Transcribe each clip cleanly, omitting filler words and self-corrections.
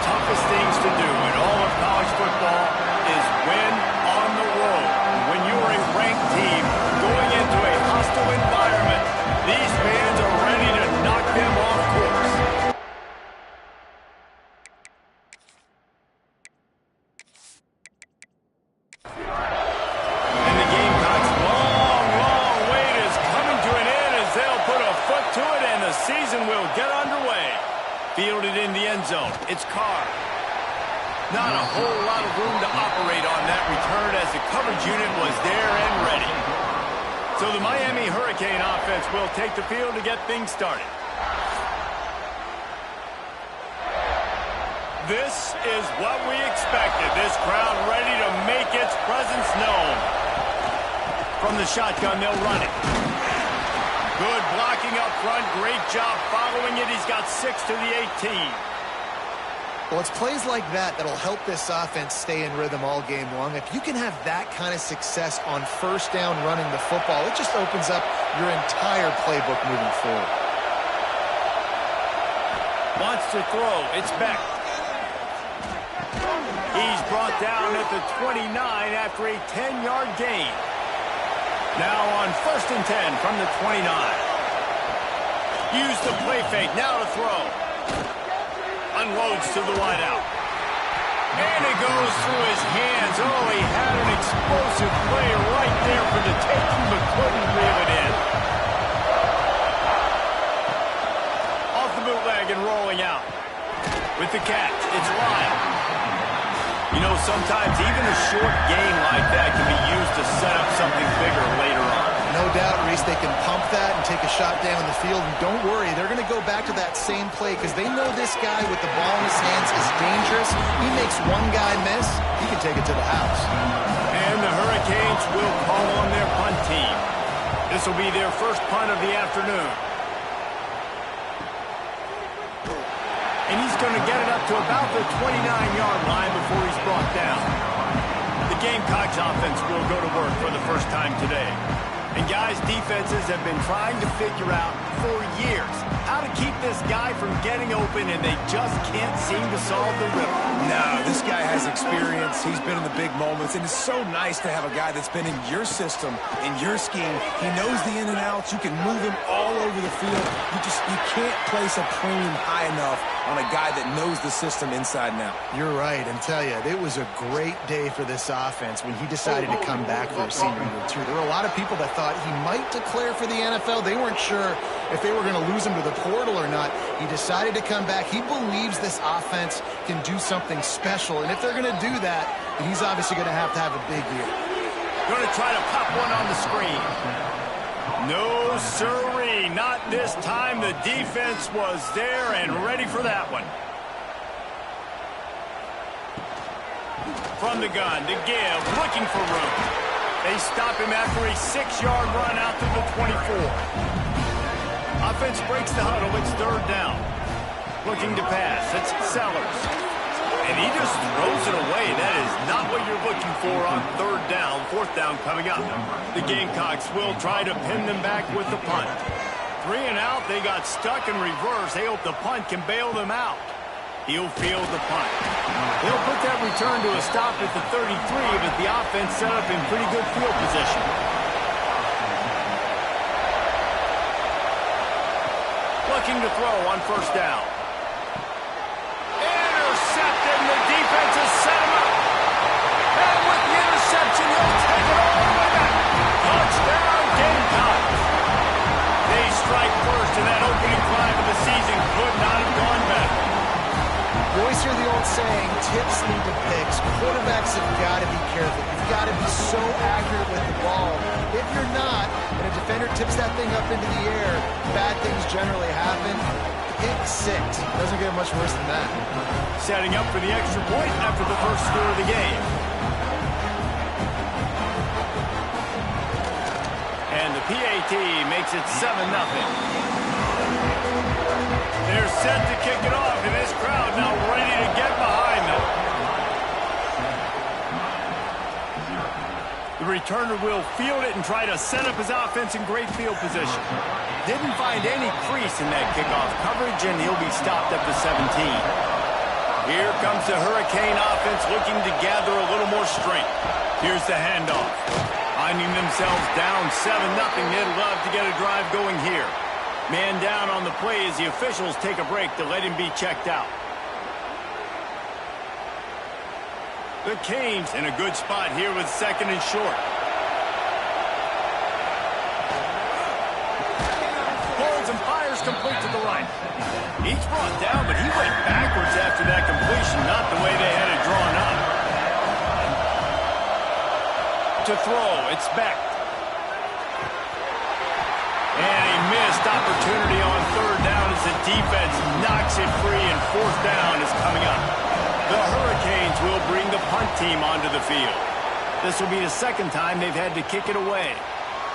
toughest things to do in all of college football is win on the road. When you're a ranked team going into a hostile environment, these fans are ready to knock them off course. And the Gamecocks' long wait is coming to an end as they'll put a foot to it and the season will get underway. Fielded in the end zone. It's Carr. Not a whole lot of room to operate on that return as the coverage unit was there and ready. So the Miami Hurricane offense will take the field to get things started. This is what we expected. This crowd ready to make its presence known. From the shotgun, they'll run it. Good blocking up front. Great job following it. He's got 6 to the 18. Well, it's plays like that that'll help this offense stay in rhythm all game long. If you can have that kind of success on first down running the football, it just opens up your entire playbook moving forward. Wants to throw. It's Beck. He's brought down at the 29 after a 10-yard gain. Now on 1st and 10 from the 29. Use the play fake. Now to throw. Unloads to the wideout. And it goes through his hands. Oh, he had an explosive play right there for the taking, but couldn't reel it in. Off the bootleg and rolling out. With the catch, it's Lyle. You know, sometimes even a short gain like that can be used to set up something bigger later on. No doubt, Reese, they can pump that and take a shot down the field. And don't worry, they're going to go back to that same play because they know this guy with the ball in his hands is dangerous. He makes one guy miss, he can take it to the house. And the Hurricanes will call on their punt team. This will be their first punt of the afternoon. And he's going to get it up to about the 29-yard line before he's brought down. The Gamecocks offense will go to work for the first time today. And guys, defenses have been trying to figure out for years how to keep this guy from getting open, and they just can't seem to solve the riddle. No, this guy has experience. He's been in the big moments, and it's so nice to have a guy that's been in your system, in your scheme. He knows the in and outs. You can move him all over the field. You can't place a premium high enough on a guy that knows the system inside and out. You're right, and tell you, it was a great day for this offense when he decided to come back for his senior year, too. There were a lot of people that thought he might declare for the NFL. They weren't sure if they were going to lose him to the portal or not. He decided to come back. He believes this offense can do something special, and if they're going to do that, then he's obviously going to have a big year. Going to try to pop one on the screen. No, sirree, not this time. The defense was there and ready for that one. From the gun to give, looking for room. They stop him after a 6-yard run out to the 24. Offense breaks the huddle. It's 3rd down. Looking to pass. It's Sellers. And he just throws it away. That is not what you're looking for on 3rd down. 4th down coming up. The Gamecocks will try to pin them back with the punt. 3 and out. They got stuck in reverse. They hope the punt can bail them out. He'll field the punt. He'll put that return to a stop at the 33, but the offense set up in pretty good field position. Looking to throw on 1st down. Intercepted, and the defense has set him up. And with the interception, he'll take it all the way back. Touchdown, Gamecocks. They strike first, and that opening drive of the season could not have gone better. You always hear the old saying, tips lead to picks. Quarterbacks have got to be careful. You've got to be so accurate with the ball. If you're not, and a defender tips that thing up into the air, bad things generally happen. Pick 6. Doesn't get much worse than that. Setting up for the extra point after the first score of the game. And the PAT makes it 7-0. They're set to kick it off, and this crowd now ready to get behind them. The returner will field it and try to set up his offense in great field position. Didn't find any crease in that kickoff coverage, and he'll be stopped at the 17. Here comes the Hurricane offense looking to gather a little more strength. Here's the handoff. Finding themselves down 7-0. They'd love to get a drive going here. Man down on the play as the officials take a break to let him be checked out. The Canes in a good spot here with 2nd and short. Holds and fires complete to the right. He's brought down, but he went backwards after that completion, not the way they had it drawn up. To throw, it's Beck. And a missed opportunity on 3rd down as the defense knocks it free, and 4th down is coming up. The Hurricanes will bring the punt team onto the field. This will be the 2nd time they've had to kick it away.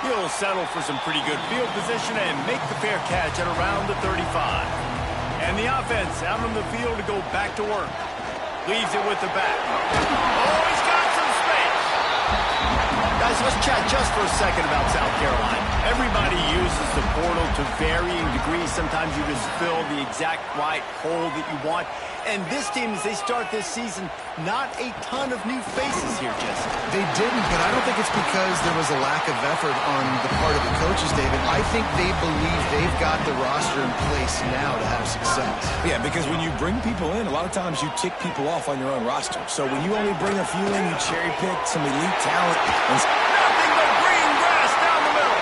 He'll settle for some pretty good field position and make the fair catch at around the 35. And the offense out on the field to go back to work. Leaves it with the back. Oh, he's got some space. Guys, let's chat just for a second about South Carolina. Everybody uses the portal to varying degrees. Sometimes you just fill the exact right hole that you want. And this team, as they start this season, not a ton of new faces here, Jesse. They didn't, but I don't think it's because there was a lack of effort on the part of the coaches, David. I think they believe they've got the roster in place now to have success. Yeah, because when you bring people in, a lot of times you tick people off on your own roster. So when you only bring a few in, you cherry pick some elite talent. Nothing but green grass down the middle.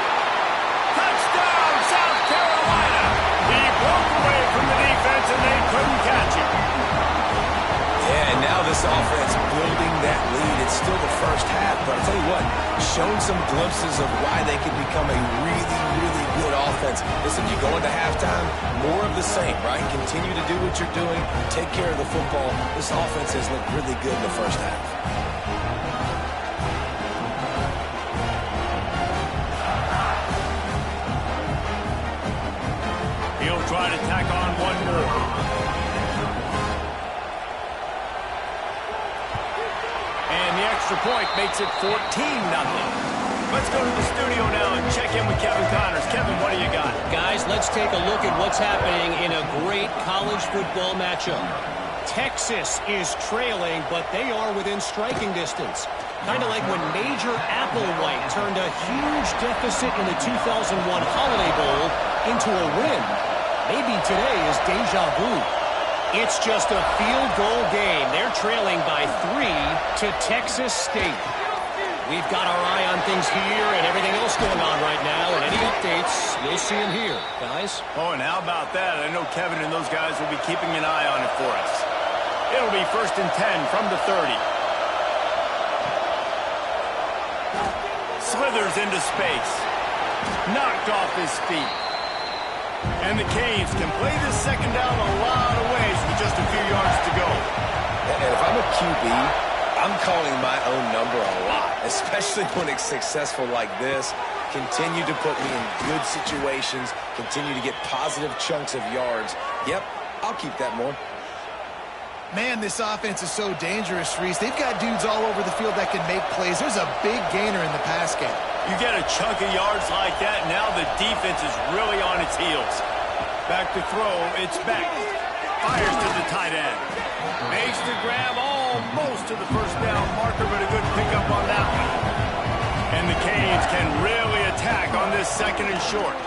Touchdown, South Carolina. He broke away from the defense, and they couldn't catch him. Yeah, and now this offense building that lead. It's still the first half, but I'll tell you what, shown some glimpses of why they could become a really, really good offense. Listen, you go into halftime, more of the same, right? Continue to do what you're doing, take care of the football. This offense has looked really good in the first half. He'll try to tack on one more. And the extra point makes it 14-0. Let's go to the studio now and check in with Kevin Connors. Kevin, what do you got? Guys, let's take a look at what's happening in a great college football matchup. Texas is trailing, but they are within striking distance. Kind of like when Major Applewhite turned a huge deficit in the 2001 Holiday Bowl into a win. Maybe today is deja vu. It's just a field goal game. They're trailing by 3 to Texas State. We've got our eye on things here and everything else going on right now, and any updates, you'll see them here, guys. Oh, and how about that? I know Kevin and those guys will be keeping an eye on it for us. It'll be 1st and 10 from the 30. Slithers into space. Knocked off his feet. And the Canes can play this 2nd down a lot of ways with just a few yards to go. And if I'm a QB, I'm calling my own number a lot, especially when it's successful like this. Continue to put me in good situations, continue to get positive chunks of yards. Yep, I'll keep that more. Man, this offense is so dangerous, Reese. They've got dudes all over the field that can make plays. There's a big gainer in the pass game. You get a chunk of yards like that, now the defense is really on its heels. Back to throw, it's Beck. Fires to the tight end. Makes the grab almost to the 1st down marker, but a good pickup on that one. And the Canes can really attack on this 2nd and short.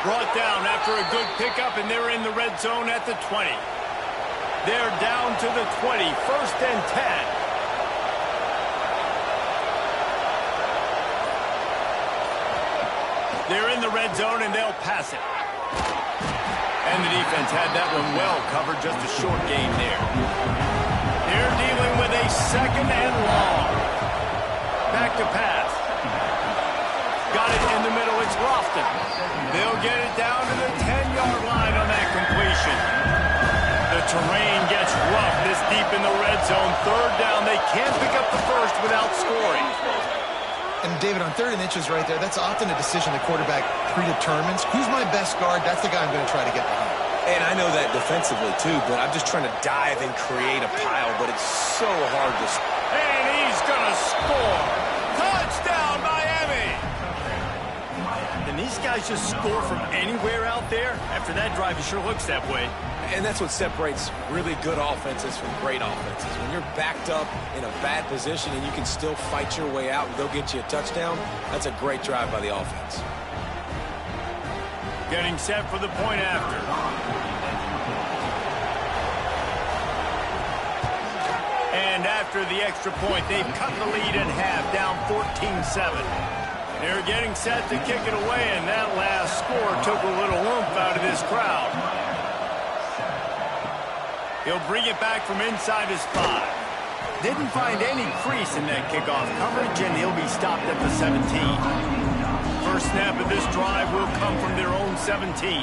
Brought down after a good pickup, and they're in the red zone at the 20. They're down to the 20, 1st and 10. They're in the red zone, and they'll pass it. And the defense had that one well covered, just a short gain there. They're dealing with a 2nd and long. Back to pass. Got it in the middle, it's Lofton. They'll get it down to the 10-yard line on that completion. The terrain gets rough this deep in the red zone. 3rd down, they can't pick up the first without scoring. And David, on 3rd and inches right there, that's often a decision the quarterback predetermines. Who's my best guard? That's the guy I'm going to try to get behind. And I know that defensively, too, but I'm just trying to dive and create a pile, but it's so hard to... And he's going to score. Touchdown, Miami! And these guys just score from anywhere out there? After that drive, it sure looks that way. And that's what separates really good offenses from great offenses. When you're backed up in a bad position and you can still fight your way out and go get you a touchdown, that's a great drive by the offense. Getting set for the point after. And after the extra point, they've cut the lead in half, down 14-7. They're getting set to kick it away, and that last score took a little oomph out of this crowd. He'll bring it back from inside his 5. Didn't find any crease in that kickoff coverage, and he'll be stopped at the 17. First snap of this drive will come from their own 17.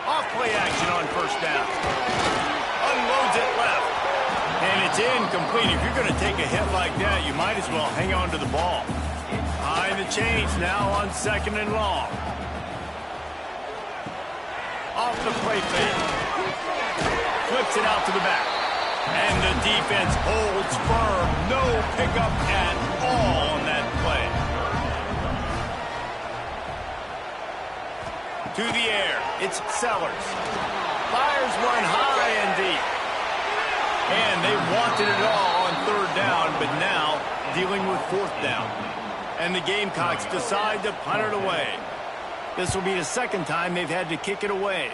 Off play action on first down. Unloads it left. And it's incomplete. If you're going to take a hit like that, you might as well hang on to the ball. High the chains now on 2nd and long. Off the play fake. Flips it out to the back. And the defense holds firm. No pickup at all on that play. To the air. It's Sellers. Fires one high and deep. And they wanted it all on 3rd down, but now dealing with 4th down. And the Gamecocks decide to punt it away. This will be the 2nd time they've had to kick it away.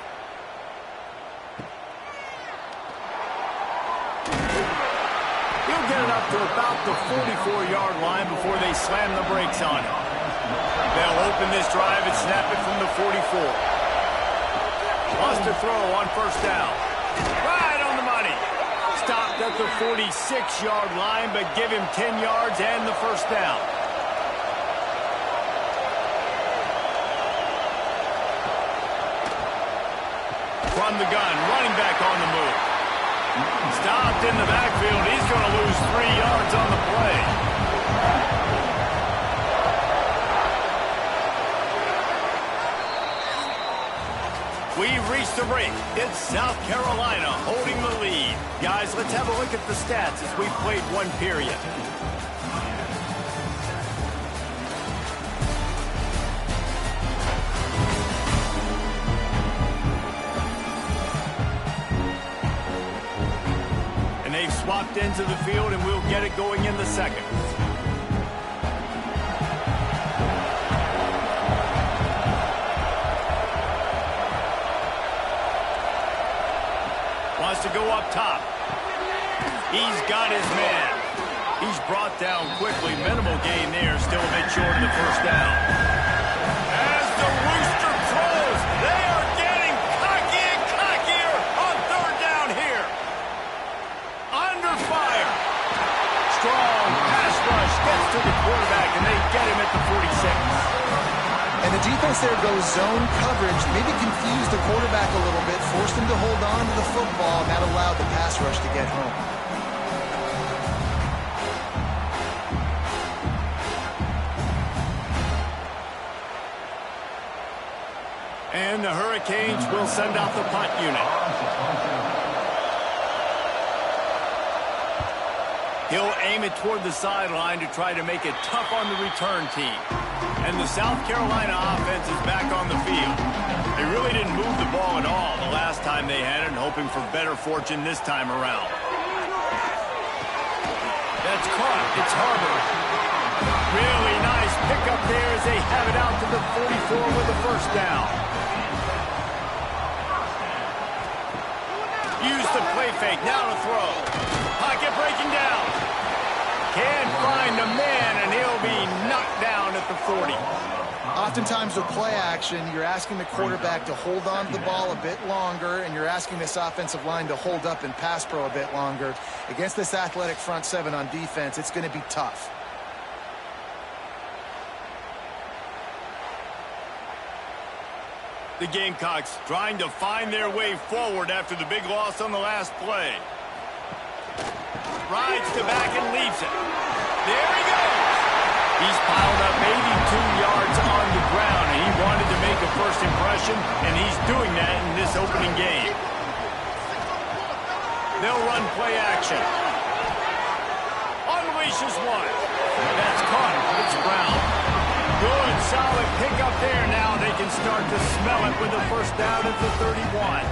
He'll get it up to about the 44-yard line before they slam the brakes on him. They'll open this drive and snap it from the 44. Wants to throw on 1st down. Right on the money. Stopped at the 46-yard line, but give him 10 yards and the 1st down. From the gun, running back on the move. Stopped in the backfield. He's going to lose 3 yards on the play. We've reached the break. It's South Carolina holding the lead. Guys, let's have a look at the stats as we've played 1 period. And they've swapped into the field, and we'll get it going in the 2nd. Wants to go up top. He's got his man. He's brought down quickly. Minimal gain there. Still a bit short of the 1st down. As the rooster crows, they are getting cocky and cockier on 3rd down here. Under fire. Strong pass rush gets to the quarterback, and they get him at the 46. And the defense there goes zone coverage, maybe confused the quarterback a little bit, forced him to hold on to the football, and that allowed the pass rush to get home. And the Hurricanes will send out the punt unit. He'll aim it toward the sideline to try to make it tough on the return team. And the South Carolina offense is back on the field. They really didn't move the ball at all the last time they had it, and hoping for better fortune this time around. That's caught. It's Harbor. Really nice pickup there as they have it out to the 44 with the 1st down. Use the play fake. Now to throw. Pocket breaking down. Can't find the man, and he'll be knocked down at the 40. Oftentimes with play action, you're asking the quarterback to hold on to the ball a bit longer, and you're asking this offensive line to hold up in pass pro a bit longer. Against this athletic front 7 on defense, it's going to be tough. The Gamecocks trying to find their way forward after the big loss on the last play. Rides to back and leaves it. There he goes. He's piled up maybe 2 yards on the ground, and he wanted to make a first impression, and he's doing that in this opening game. They'll run play action. Unleashes one. That's caught. It's Brown. pick up there now. They can start to smell it with the first down at the 31.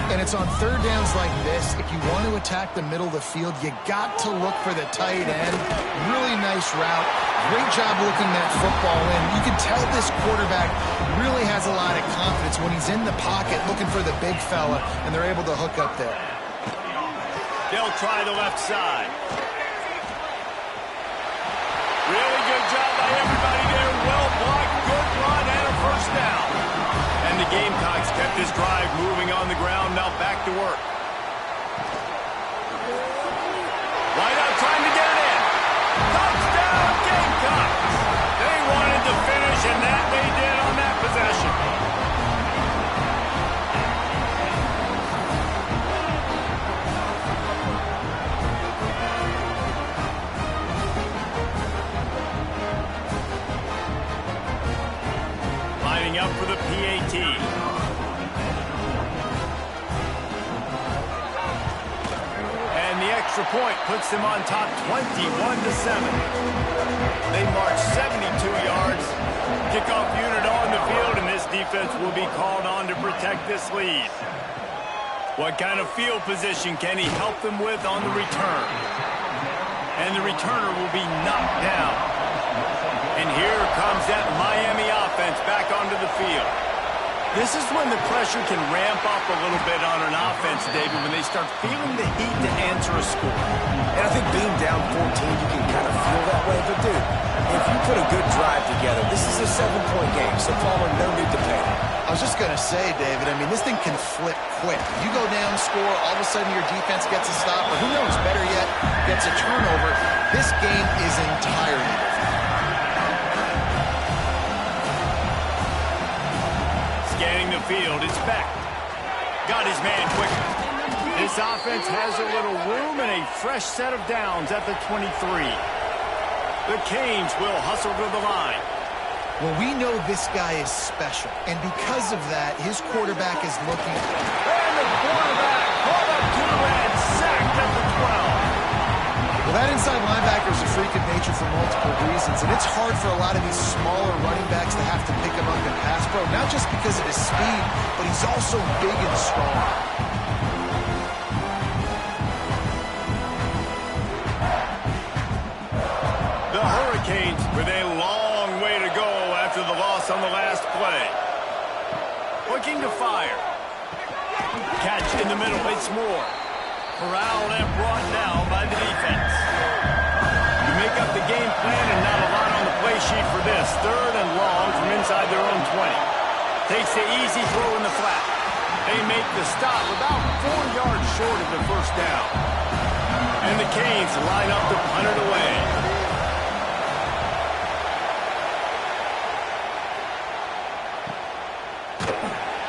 And it's on third downs like this. If you want to attack the middle of the field, you got to look for the tight end. Really nice route. Great job looking that football in. You can tell this quarterback really has a lot of confidence when he's in the pocket looking for the big fella, and they're able to hook up there. They'll try the left side. Really good job by everybody there. Well blocked, good run, and a first down. And the Gamecocks kept this drive moving on the ground. Now back to work. Right out trying to get it in. Touchdown, Gamecocks. They wanted to finish, and that they did on that possession. Lining up for the PAT. And the extra point puts them on top 21-7. They march 72 yards. Kickoff unit on the field, and this defense will be called on to protect this lead. What kind of field position can he help them with on the return? And the returner will be knocked down. And here comes that Miami offense back onto the field. This is when the pressure can ramp up a little bit on an offense, David, when they start feeling the heat to answer a score. And I think being down 14, you can kind of feel that way. But, dude, if you put a good drive together, this is a 7-point game, so Palmer, no need to panic. I was just going to say, David, I mean, this thing can flip quick. You go down, score, all of a sudden your defense gets a stop, or who knows, better yet, gets a turnover. This game is entirely different. Scanning the field, it's back. Got his man quicker. This offense has a little room and a fresh set of downs at the 23. The Canes will hustle to the line. Well, we know this guy is special, and because of that, his quarterback is looking. And the quarterback caught up to and sacked at the 12. Well, that inside linebacker is a freak of nature for multiple reasons, and it's hard for a lot of these smaller running backs to have to pick him up in pass pro, not just because of his speed, but he's also big and strong. The Hurricanes with a long way to go after the loss on the last play. Looking to fire. Catch in the middle, it's more. Corralled and brought down by the defense. You make up the game plan and not a lot on the play sheet for this. Third and long from inside their own 20. Takes the easy throw in the flat. They make the stop about 4 yards short of the first down. And the Canes line up to punt it away.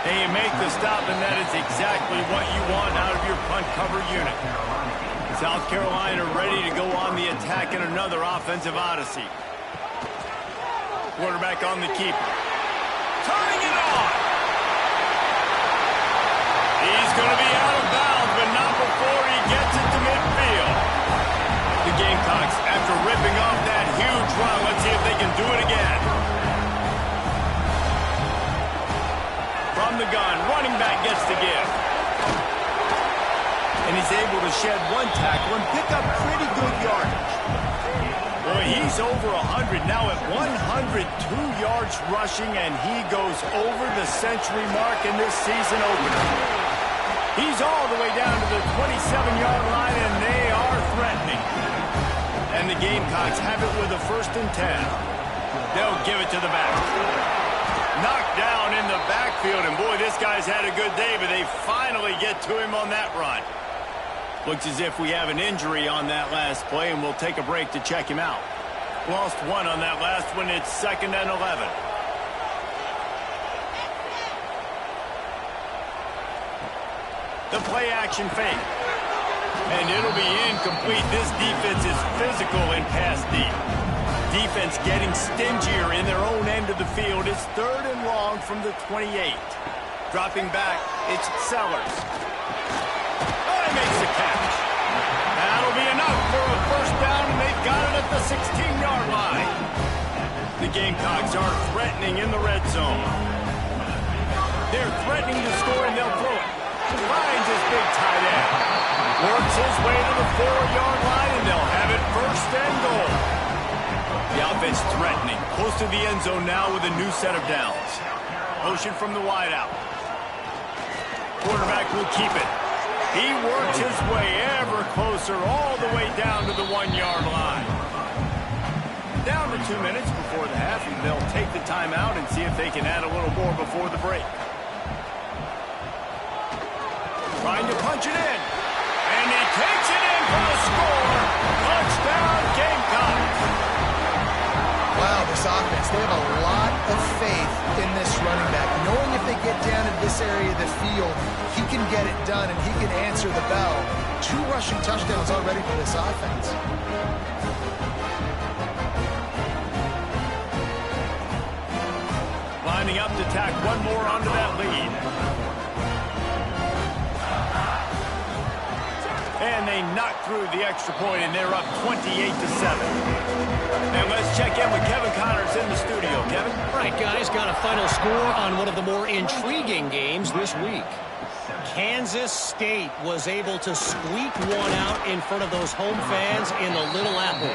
And you make the stop, and that is exactly what you want out of your punt cover unit. South Carolina ready to go on the attack in another offensive odyssey. Quarterback on the keeper. Turning it on. He's going to be out of bounds, but not before he gets it to midfield. The Gamecocks, after ripping off that huge run, let's see if they can do it again. From the gun, running back gets the give. And he's able to shed one tackle and pick up pretty good yardage. Boy, he's over 100 now at 102 yards rushing, and he goes over the century mark in this season opener. He's all the way down to the 27-yard line, and they are threatening. And the Gamecocks have it with a 1st and 10. They'll give it to the back. Knocked down in the backfield, and boy, this guy's had a good day, but they finally get to him on that run. Looks as if we have an injury on that last play, and we'll take a break to check him out. Lost one on that last one. It's 2nd and 11. The play action fake. And it'll be incomplete. This defense is physical and pass deep. Defense getting stingier in their own end of the field. It's 3rd and long from the 28. Dropping back, it's Sellers. Oh, he makes the catch. That'll be enough for a 1st down, and they've got it at the 16-yard line. The Gamecocks are threatening in the red zone. They're threatening to score, and they'll throw it. Finds his big tight end. Works his way to the 4-yard line, and they'll have it first and goal. The offense threatening. Close to the end zone now with a new set of downs. Motion from the wideout. Quarterback will keep it. He works his way ever closer all the way down to the 1-yard line. Down to 2 minutes before the half, and they'll take the timeout and see if they can add a little more before the break. Trying to punch it in. And he takes it in for the score. Touchdown, Gamecocks. Wow, this offense, they have a lot of faith in this running back. Knowing if they get down in this area of the field, he can get it done and he can answer the bell. 2 rushing touchdowns already for this offense. Lining up to tack one more onto that lead. And they knock through the extra point, and they're up 28-7. And let's check in with Kevin Connors in the studio. Kevin? All right, guys, got a final score on one of the more intriguing games this week. Kansas State was able to squeak one out in front of those home fans in the Little Apple.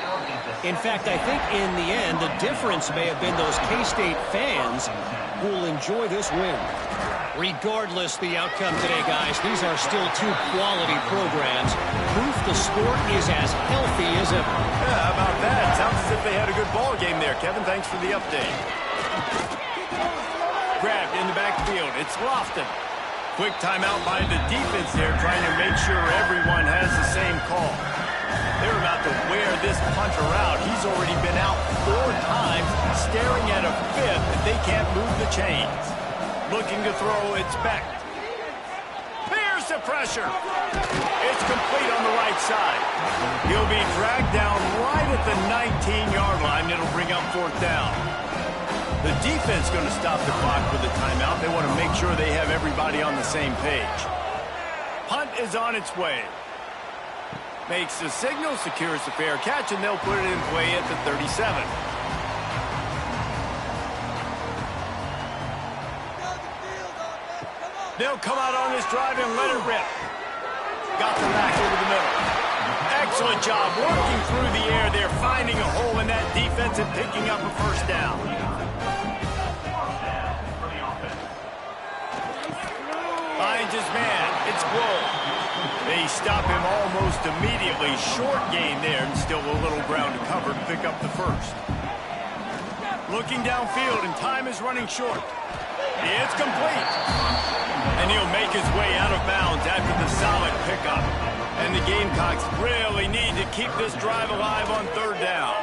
In fact, I think in the end, the difference may have been those K-State fans who will enjoy this win. Regardless the outcome today, guys, these are still 2 quality programs. Proof the sport is as healthy as ever. Yeah, how about that? Sounds as if they had a good ball game there. Kevin, thanks for the update. Grabbed in the backfield. It's Lofton. Quick timeout by the defense there, trying to make sure everyone has the same call. They're about to wear this punter out. He's already been out 4 times, staring at a 5th, and they can't move the chains. Looking to throw, it's back. Here's the pressure. It's complete on the right side. He'll be dragged down right at the 19-yard line. It'll bring up 4th down. The defense going to stop the clock with a timeout. They want to make sure they have everybody on the same page. Punt is on its way. Makes the signal, secures the fair catch, and they'll put it in play at the 37. They'll come out on this drive and let it rip. Got the rack over the middle. Excellent job working through the air. They're finding a hole in that defense and picking up a first down. Finds his man. It's Bull. They stop him almost immediately. Short gain there, and still a little ground to cover to pick up the first. Looking downfield, and time is running short. It's complete. And he'll make his way out of bounds after the solid pickup. And the Gamecocks really need to keep this drive alive on 3rd down.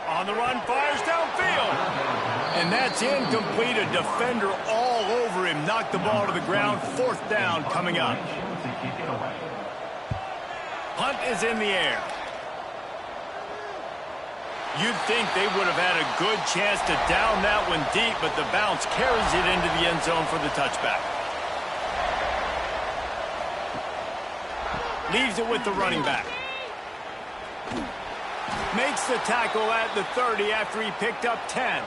On the run, fires downfield. And that's incomplete. A defender all over him. Knocked the ball to the ground. 4th down coming up. Punt is in the air. You'd think they would have had a good chance to down that one deep, but the bounce carries it into the end zone for the touchback. Leaves it with the running back. Makes the tackle at the 30 after he picked up 10.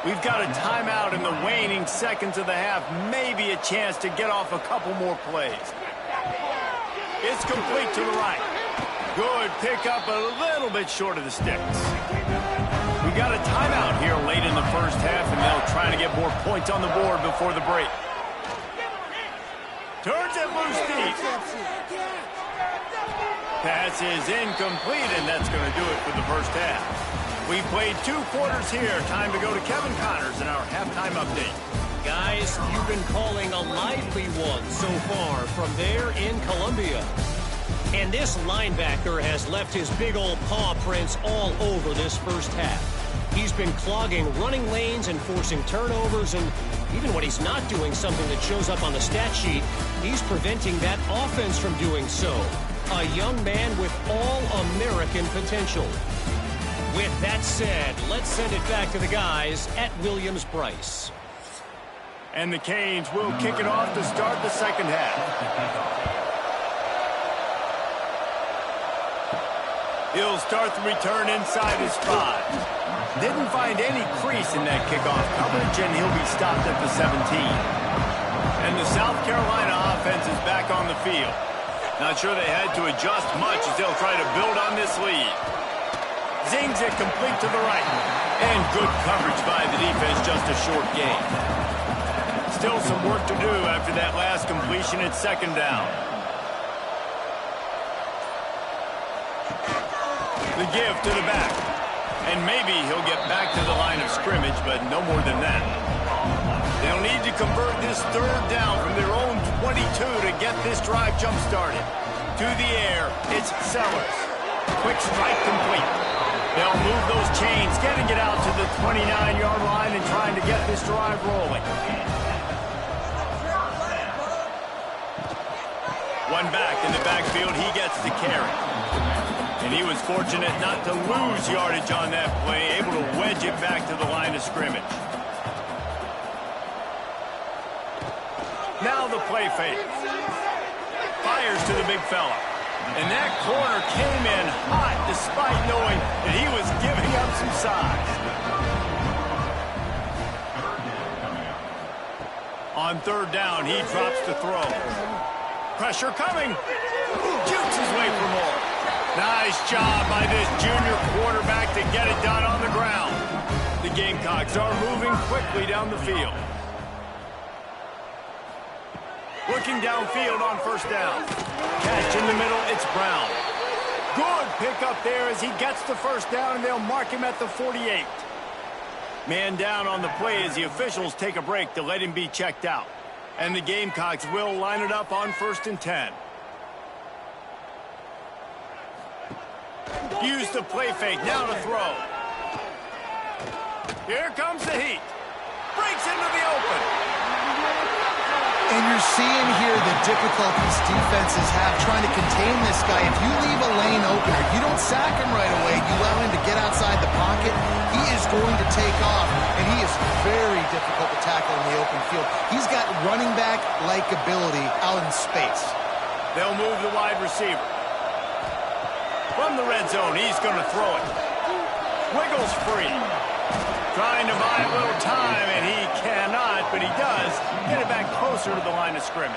We've got a timeout in the waning seconds of the half. Maybe a chance to get off a couple more plays. It's complete to the right. Good pickup, a little bit short of the sticks. We got a timeout here late in the first half, and they'll try to get more points on the board before the break. Turns it loose deep. Pass is incomplete, and that's going to do it for the first half. We've played 2 quarters here. Time to go to Kevin Connors in our halftime update. Guys, you've been calling a lively one so far from there in Columbia. And this linebacker has left his big old paw prints all over this first half. He's been clogging running lanes and forcing turnovers, and even when he's not doing something that shows up on the stat sheet, he's preventing that offense from doing so. A young man with all-American potential. With that said, let's send it back to the guys at Williams-Brice. And the Canes will kick it off to start the second half. He'll start the return inside his 5. Didn't find any crease in that kickoff coverage, and he'll be stopped at the 17. And the South Carolina offense is back on the field. Not sure they had to adjust much as they'll try to build on this lead. Zings it complete to the right. And good coverage by the defense, just a short gain. Still some work to do after that last completion at second down. The give to the back. And maybe he'll get back to the line of scrimmage, but no more than that. They'll need to convert this third down from their own 22 to get this drive jump-started. To the air, it's Sellers. Quick strike complete. They'll move those chains, getting it out to the 29-yard line and trying to get this drive rolling. One back in the backfield, he gets the carry. And he was fortunate not to lose yardage on that play, able to wedge it back to the line of scrimmage. Now the play fake. Fires to the big fella. And that corner came in hot despite knowing that he was giving up some size. On third down, he drops to throw. Pressure coming. Jukes his way for more. Nice job by this junior quarterback to get it done on the ground. The Gamecocks are moving quickly down the field. Looking downfield on first down. Catch in the middle, it's Brown. Good pickup there as he gets the first down, and they'll mark him at the 48. Man down on the play as the officials take a break to let him be checked out. And the Gamecocks will line it up on 1st and 10. Use the play fake, now to throw. Here comes the heat. Breaks into the open. And you're seeing here the difficulties defenses have trying to contain this guy. If you leave a lane open, or you don't sack him right away, you allow him to get outside the pocket, he is going to take off, and he is very difficult to tackle in the open field. He's got running back-like ability out in space. They'll move the wide receiver. From the red zone, he's going to throw it. Wiggles free. Trying to buy a little time, and he cannot, but he does get it back closer to the line of scrimmage.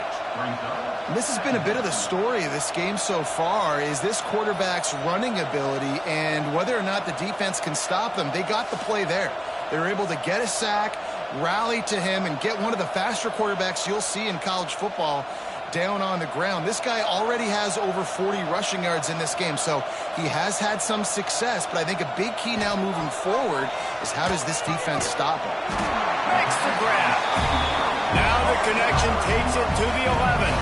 This has been a bit of the story of this game so far, is this quarterback's running ability and whether or not the defense can stop them. They got the play there. They were able to get a sack, rally to him, and get one of the faster quarterbacks you'll see in college football down on the ground. This guy already has over 40 rushing yards in this game, so he has had some success, but I think a big key now moving forward is how does this defense stop him? Makes the grab. Now the connection takes it to the 11.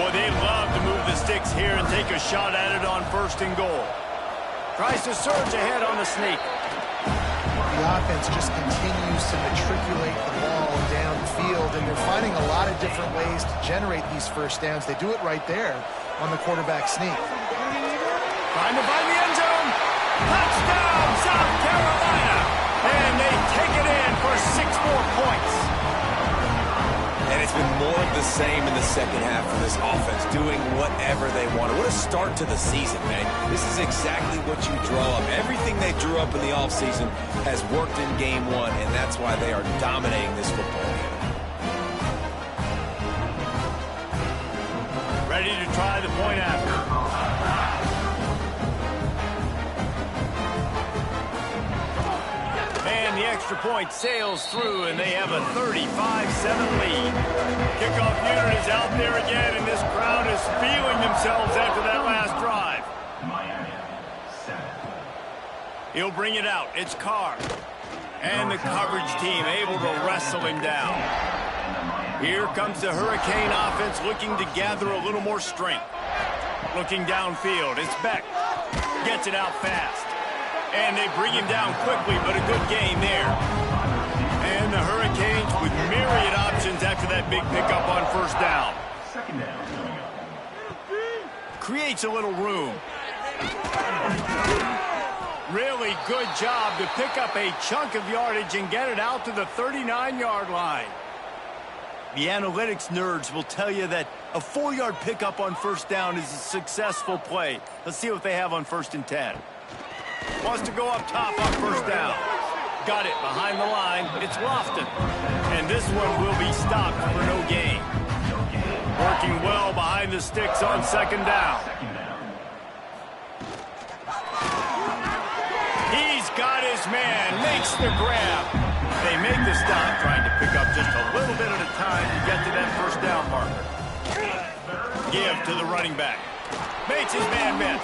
Boy, they love to move the sticks here and take a shot at it on 1st and goal. Tries to surge ahead on the sneak. The offense just continues to matriculate the ball downfield, and they're finding a lot of different ways to generate these first downs. They do it right there on the quarterback sneak. Trying to find the end zone. Touchdown, South Carolina. And they take it in for 6 more points. And it's been more of the same in the second half for this offense, doing whatever they want. What a start to the season, man. This is exactly what you draw up. Everything they drew up in the offseason has worked in game 1, and that's why they are dominating this football game. Ready to try the point after. And the extra point sails through, and they have a 35-7 lead. Kickoff unit is out there again, and this crowd is feeling themselves after that last drive. He'll bring it out. It's Carr. And the coverage team able to wrestle him down. Here comes the Hurricane offense looking to gather a little more strength. Looking downfield, it's Beck. Gets it out fast. And they bring him down quickly, but a good gain there. And the Hurricanes with myriad options after that big pickup on first down. Creates a little room. Really good job to pick up a chunk of yardage and get it out to the 39-yard line. The analytics nerds will tell you that a 4-yard pickup on first down is a successful play. Let's see what they have on 1st and 10. Wants to go up top on first down. Got it behind the line. It's Lofton. And this one will be stopped for no gain. Working well behind the sticks on second down. He's got his man. Makes the grab. They make the stop, trying to pick up just a little bit at a time to get to that first down marker. Give to the running back. Makes his man miss.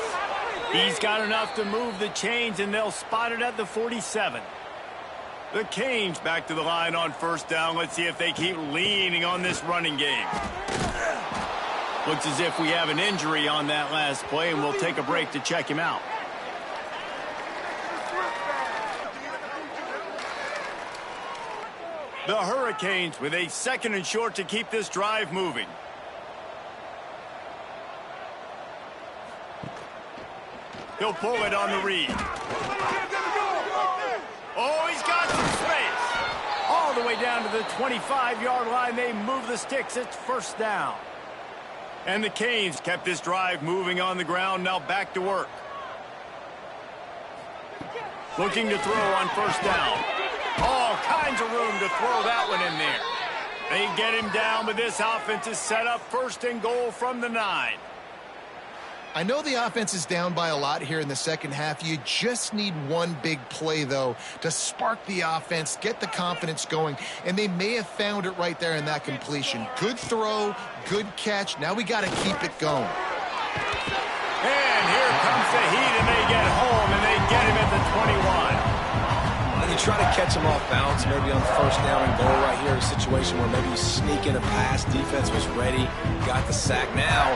He's got enough to move the chains, and they'll spot it at the 47. The Canes back to the line on first down. Let's see if they keep leaning on this running game. Looks as if we have an injury on that last play, and we'll take a break to check him out. The Hurricanes with a 2nd and short to keep this drive moving. He'll pull it on the read. Oh, he's got some space. All the way down to the 25-yard line. They move the sticks. It's first down. And the Canes kept this drive moving on the ground. Now back to work. Looking to throw on first down. All kinds of room to throw that one in there. They get him down, but this offense is set up 1st and goal from the 9. I know the offense is down by a lot here in the second half. You just need one big play, though, to spark the offense, get the confidence going, and they may have found it right there in that completion. Good throw, good catch. Now we got to keep it going. And here comes the heat, and they get home, and they get him at the 21. And you try to catch him off balance, maybe on first down and goal right here, a situation where maybe you sneak in a pass, defense was ready, got the sack. Now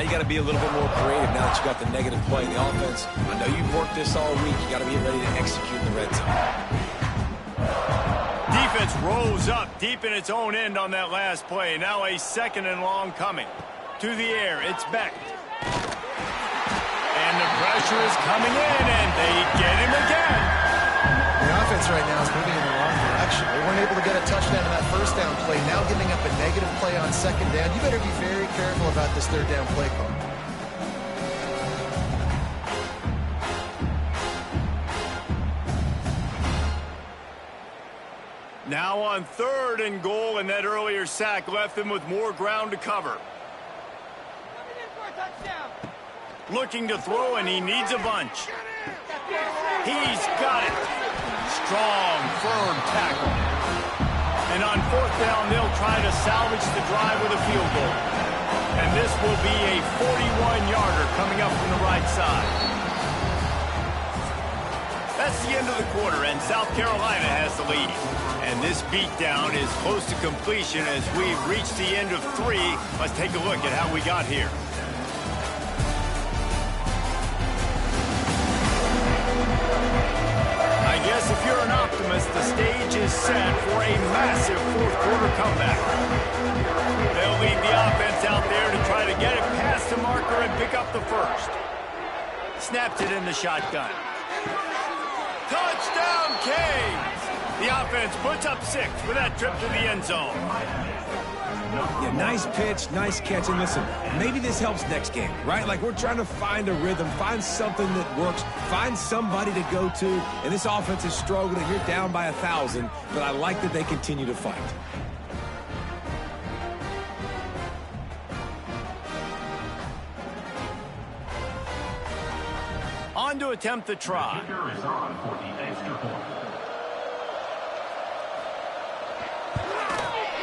you got to be a little bit more creative now that you got the negative play in the offense. I know you've worked this all week. You got to be ready to execute in the red zone. Defense rolls up deep in its own end on that last play. Now a 2nd and long coming. To the air, it's Beck. And the pressure is coming in, and they get him again. The offense right now is moving in the wrong direction. They weren't able to get a touchdown on that first down play. Now giving up a negative play on second down. You better be very careful about this third down play call. Now on 3rd and goal, and that earlier sack left them with more ground to cover. Looking to throw, and he needs a bunch. He's got it. Strong, firm tackle. And on 4th down, they'll try to salvage the drive with a field goal. And this will be a 41-yarder coming up from the right side. That's the end of the quarter, and South Carolina has the lead. And this beatdown is close to completion as we've reached the end of 3. Let's take a look at how we got here. I guess if you're an optimist, the stage is set for a massive 4th quarter comeback. They'll lead the offense out there to try to get it past the marker and pick up the first. Snaps it in the shotgun. Touchdown, Canes! The offense puts up 6 with that trip to the end zone. Yeah, nice pitch, nice catch. And listen, maybe this helps next game, right? Like, we're trying to find a rhythm, find something that works, find somebody to go to. And this offense is struggling. You're down by 1,000, but I like that they continue to fight. On to attempt the try.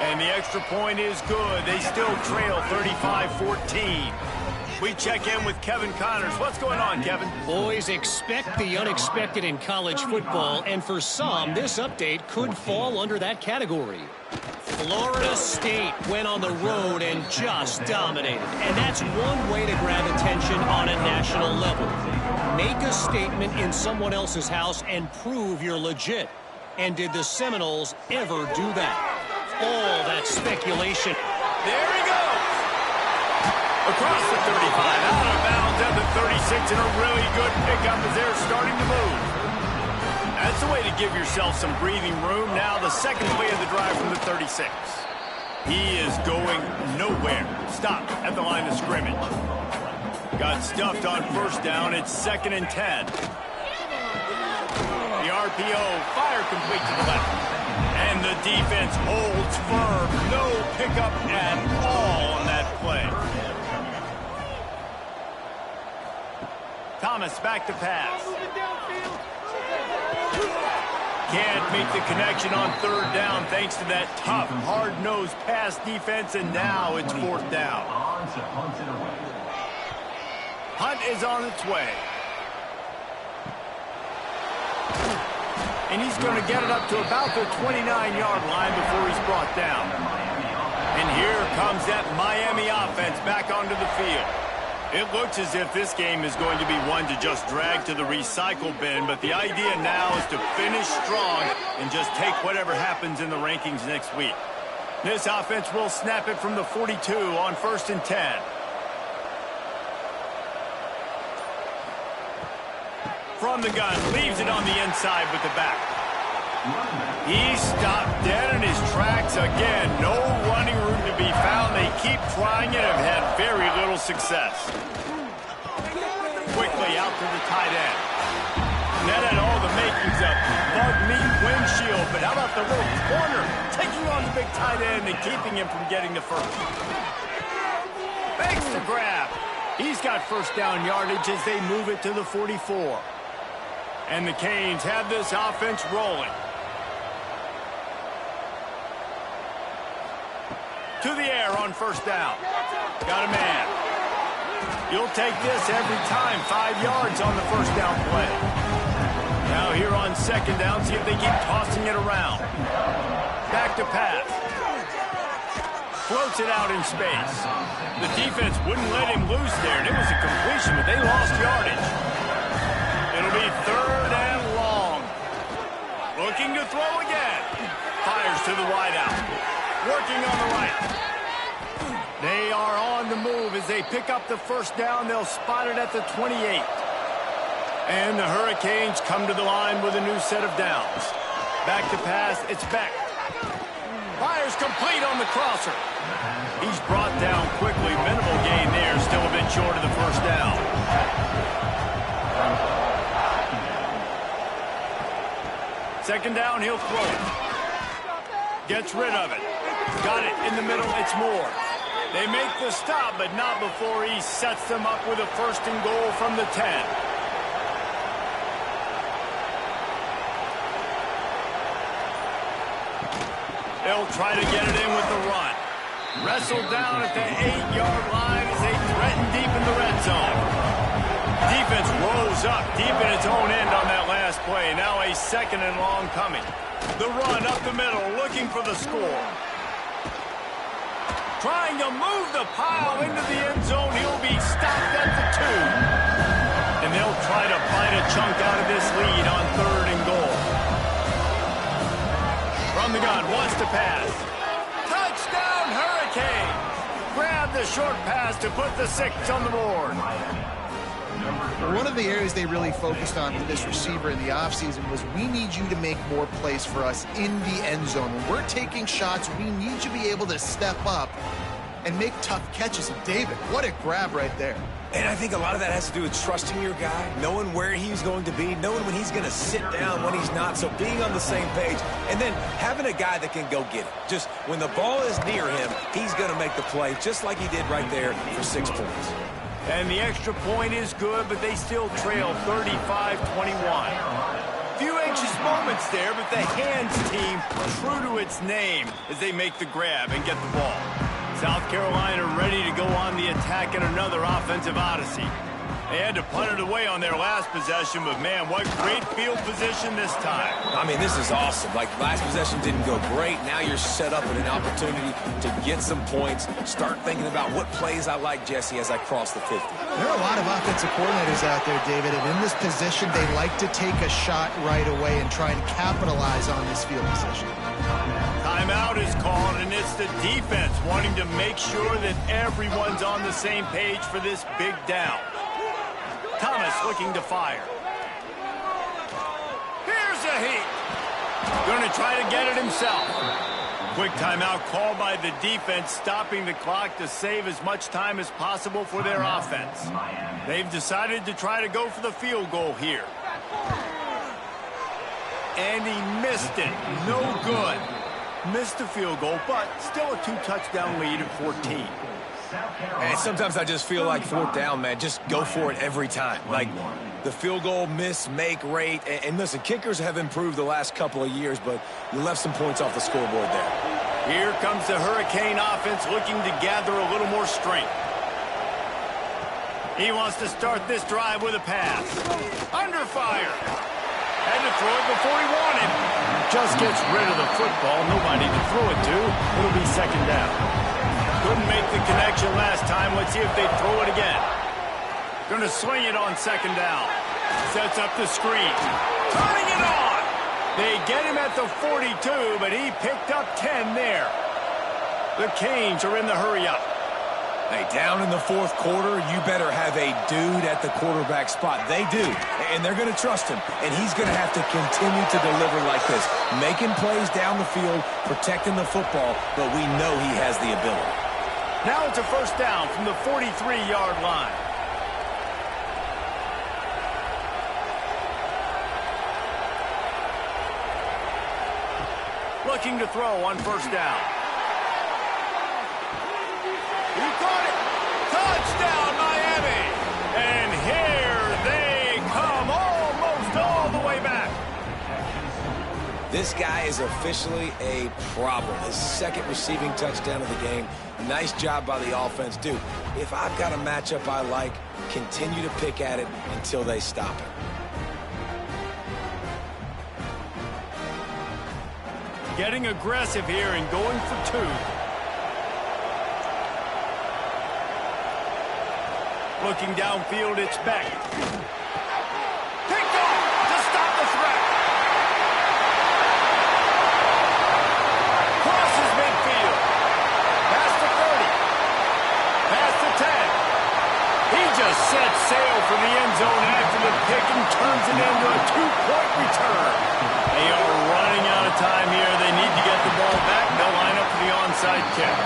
And the extra point is good. They still trail 35-14. We check in with Kevin Connors. What's going on, Kevin? Boys, expect the unexpected in college football, and for some, this update could fall under that category. Florida State went on the road and just dominated. And that's one way to grab attention on a national level. Make a statement in someone else's house and prove you're legit. And did the Seminoles ever do that? All that speculation. There he goes. Across the 35, out of bounds at the 36, and a really good pickup as they're starting to move. That's the way to give yourself some breathing room. Now the second play of the drive from the 36. He is going nowhere. Stopped at the line of scrimmage. Got stuffed on first down. It's 2nd and 10. RPO, fire complete to the left. And the defense holds firm. No pickup at all on that play. Thomas back to pass. Can't make the connection on third down thanks to that tough, hard-nosed pass defense, and now it's fourth down. Hunt is on its way. And he's going to get it up to about the 29-yard line before he's brought down. And here comes that Miami offense back onto the field. It looks as if this game is going to be one to just drag to the recycle bin, but the idea now is to finish strong and just take whatever happens in the rankings next week. This offense will snap it from the 42 on 1st and 10. From the gun, leaves it on the inside with the back. He stopped dead in his tracks again. No running room to be found. They keep trying it and have had very little success. Quickly out to the tight end. That had all the makings of bug meat windshield, but how about the little corner taking on the big tight end and keeping him from getting the first? Makes the grab. He's got first down yardage as they move it to the 44. And the Canes have this offense rolling. To the air on first down. Got a man. You'll take this every time. 5 yards on the first down play. Now here on second down, see if they keep tossing it around. Back to pass. Floats it out in space. The defense wouldn't let him loose there, and it was a completion, but they lost yardage. It'll be third and long. Looking to throw again. Fires to the wideout. Working on the right. They are on the move as they pick up the first down. They'll spot it at the 28. And the Hurricanes come to the line with a new set of downs. Back to pass, it's Beck. Fires complete on the crosser. He's brought down quickly. Minimal gain there, still a bit short of the first down. Second down, he'll throw it. Gets rid of it. Got it in the middle, it's Moore. They make the stop, but not before he sets them up with a first and goal from the 10. They'll try to get it in with the run. Wrestled down at the 8-yard line as they threaten deep in the red zone. Defense rose up deep in its own end on that last play. Now a second and long coming. The run up the middle, looking for the score. Trying to move the pile into the end zone. He'll be stopped at the 2. And they'll try to bite a chunk out of this lead on third and goal. From the gun, wants to pass. Touchdown, Hurricane! Grab the short pass to put the 6 on the board. One of the areas they really focused on with this receiver in the offseason was we need you to make more plays for us in the end zone. When we're taking shots, we need you to be able to step up and make tough catches. And David, what a grab right there. And I think a lot of that has to do with trusting your guy, knowing where he's going to be, knowing when he's going to sit down, when he's not, so being on the same page, and then having a guy that can go get it. Just when the ball is near him, he's going to make the play, just like he did right there for 6 points. And the extra point is good, but they still trail 35-21. Few anxious moments there, but the hands team true to its name as they make the grab and get the ball. South Carolina ready to go on the attack in another offensive odyssey. They had to punt it away on their last possession, but man, what great field position this time. I mean, this is awesome. Like, last possession didn't go great. Now you're set up with an opportunity to get some points. Start thinking about what plays I like, Jesse, as I cross the 50. There are a lot of offensive coordinators out there, David, and in this position, they like to take a shot right away and try and capitalize on this field position. Timeout is called, and it's the defense wanting to make sure that everyone's on the same page for this big down. Thomas looking to fire. Here's a heat. Going to try to get it himself. Quick timeout called by the defense, stopping the clock to save as much time as possible for their offense. They've decided to try to go for the field goal here. and he missed it. No good. Missed the field goal, but still a 2-touchdown lead at 14. And sometimes I just feel like fourth down, man, just go for it every time. Like the field goal miss, make rate. And listen, kickers have improved the last couple of years, but you left some points off the scoreboard there. Here comes the Hurricane offense looking to gather a little more strength. He wants to start this drive with a pass. Under fire. Had to throw it before he wanted. Just gets rid of the football. Nobody to throw it to. It'll be second down. Couldn't make the connection last time. Let's see if they throw it again. Going to swing it on second down. Sets up the screen. Turning it on. They get him at the 42, but he picked up 10 there. The Canes are in the hurry-up. Hey, down in the fourth quarter, you better have a dude at the quarterback spot. They do, and they're going to trust him, and he's going to have to continue to deliver like this, making plays down the field, protecting the football, but we know he has the ability. Now it's a first down from the 43-yard line. Looking to throw on first down. He caught it. Touchdown, Miami. And here they come almost all the way back. This guy is officially a problem. His second receiving touchdown of the game. Nice job by the offense. Dude, if I've got a matchup I like, continue to pick at it until they stop it. Getting aggressive here and going for two. Looking downfield, it's Beck. Picked off to stop the threat. Crosses midfield. Past the 30. Past the 10. He just set sail for the end zone after the pick and turns it into a two-point return. They are running out of time here. They need to get the ball back. They'll line up for the onside kick.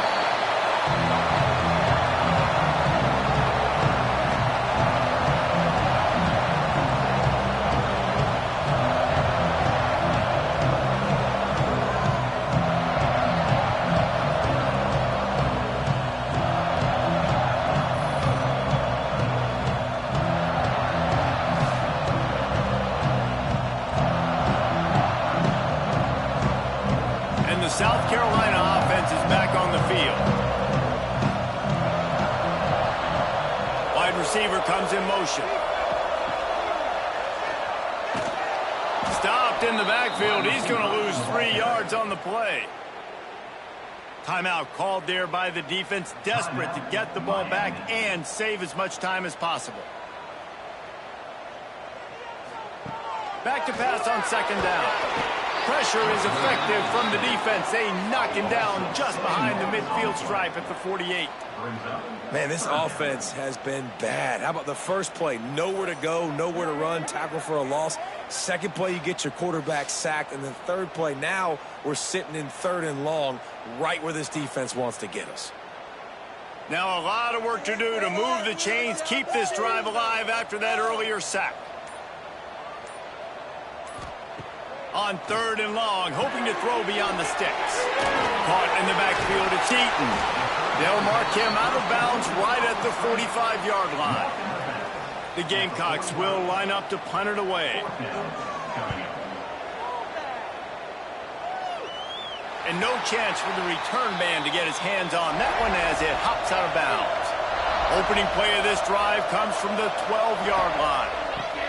South Carolina offense is back on the field. Wide receiver comes in motion. Stopped in the backfield. He's going to lose 3 yards on the play. Timeout called there by the defense, desperate to get the ball back and save as much time as possible. Back to pass on second down. Pressure is effective from the defense. They knock him down just behind the midfield stripe at the 48. Man, this offense has been bad. How about the first play? Nowhere to go, nowhere to run, tackle for a loss. Second play, you get your quarterback sacked. And then third play, now we're sitting in third and long, right where this defense wants to get us. Now a lot of work to do to move the chains, keep this drive alive after that earlier sack. On third and long, hoping to throw beyond the sticks. Caught in the backfield, it's Eaton. They'll mark him out of bounds right at the 45-yard line. The Gamecocks will line up to punt it away. And no chance for the return man to get his hands on that one as it hops out of bounds. Opening play of this drive comes from the 12-yard line.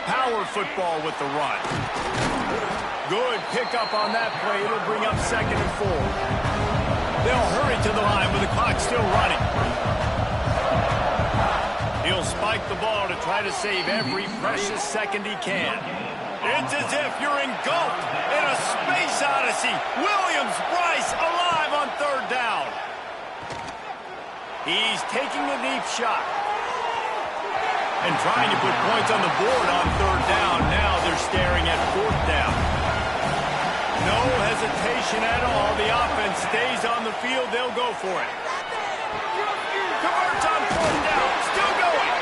Power football with the run. Good pickup on that play. It'll bring up second and 4. They'll hurry to the line with the clock still running. He'll spike the ball to try to save every precious second he can. It's as if you're engulfed in a space odyssey. Williams-Brice alive on third down. He's taking a deep shot and trying to put points on the board on third down. Now they're staring at fourth down. No hesitation at all. The offense stays on the field. They'll go for it. Converts on fourth down. Still going.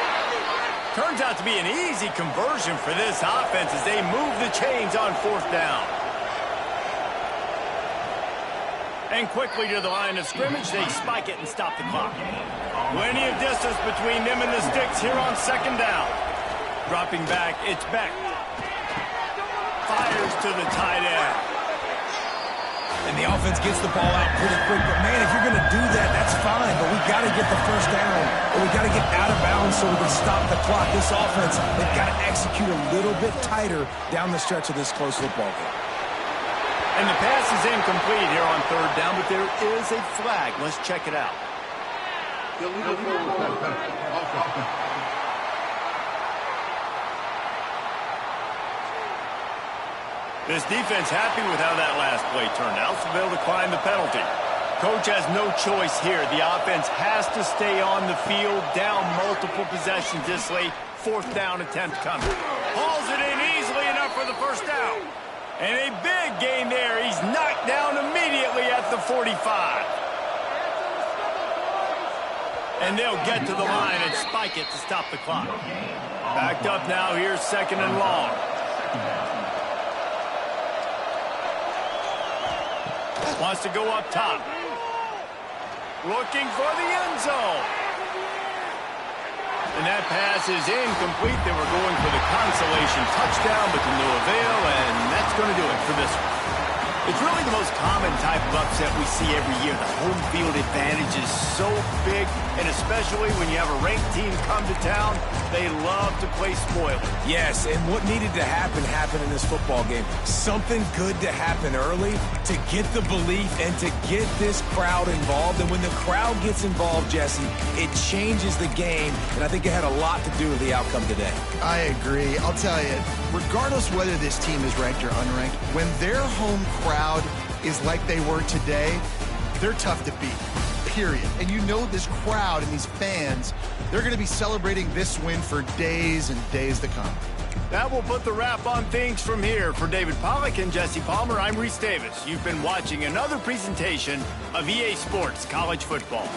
Turns out to be an easy conversion for this offense as they move the chains on fourth down. And quickly to the line of scrimmage, they spike it and stop the clock. Plenty of distance between them and the sticks here on second down. Dropping back, it's Beck. Fires to the tight end. And the offense gets the ball out pretty quick. But, man, if you're going to do that, that's fine. But we got to get the first down, or we got to get out of bounds so we can stop the clock. This offense, they've got to execute a little bit tighter down the stretch of this close football game. And the pass is incomplete here on third down, but there is a flag. Let's check it out. This defense happy with how that last play turned out, so they'll decline the penalty. Coach has no choice here. The offense has to stay on the field, down multiple possessions this late. Fourth down attempt coming. Hauls it in easily enough for the first down. And a big gain there. He's knocked down immediately at the 45. And they'll get to the line and spike it to stop the clock. Backed up now. Here's second and long. Wants to go up top. Looking for the end zone. And that pass is incomplete. They were going for the consolation touchdown, but to no avail, and that's going to do it for this one. It's really the most common type of upset we see every year. The home field advantage is so big, and especially when you have a ranked team come to town, they love to play spoiler. Yes, and what needed to happen happened in this football game. Something good to happen early to get the belief and to get this crowd involved. And when the crowd gets involved, Jesse, it changes the game, and I think it had a lot to do with the outcome today. I agree. I'll tell you, regardless whether this team is ranked or unranked, when their home crowd is like they were today, they're tough to beat, period. And you know this crowd and these fans, they're going to be celebrating this win for days and days to come. That will put the wrap on things from here. For David Pollack and Jesse Palmer, I'm Reese Davis. You've been watching another presentation of EA Sports College Football.